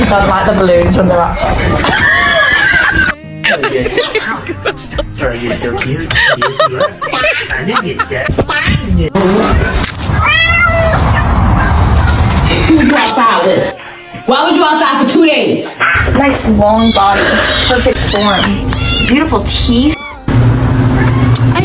don't like the balloons when they're up. Oh, you're so proud. Oh, you're so cute. Yes, you are. I knew you'd say. Who would you outside with? Why would you outside for 2 days? Nice long body, perfect form, beautiful teeth. I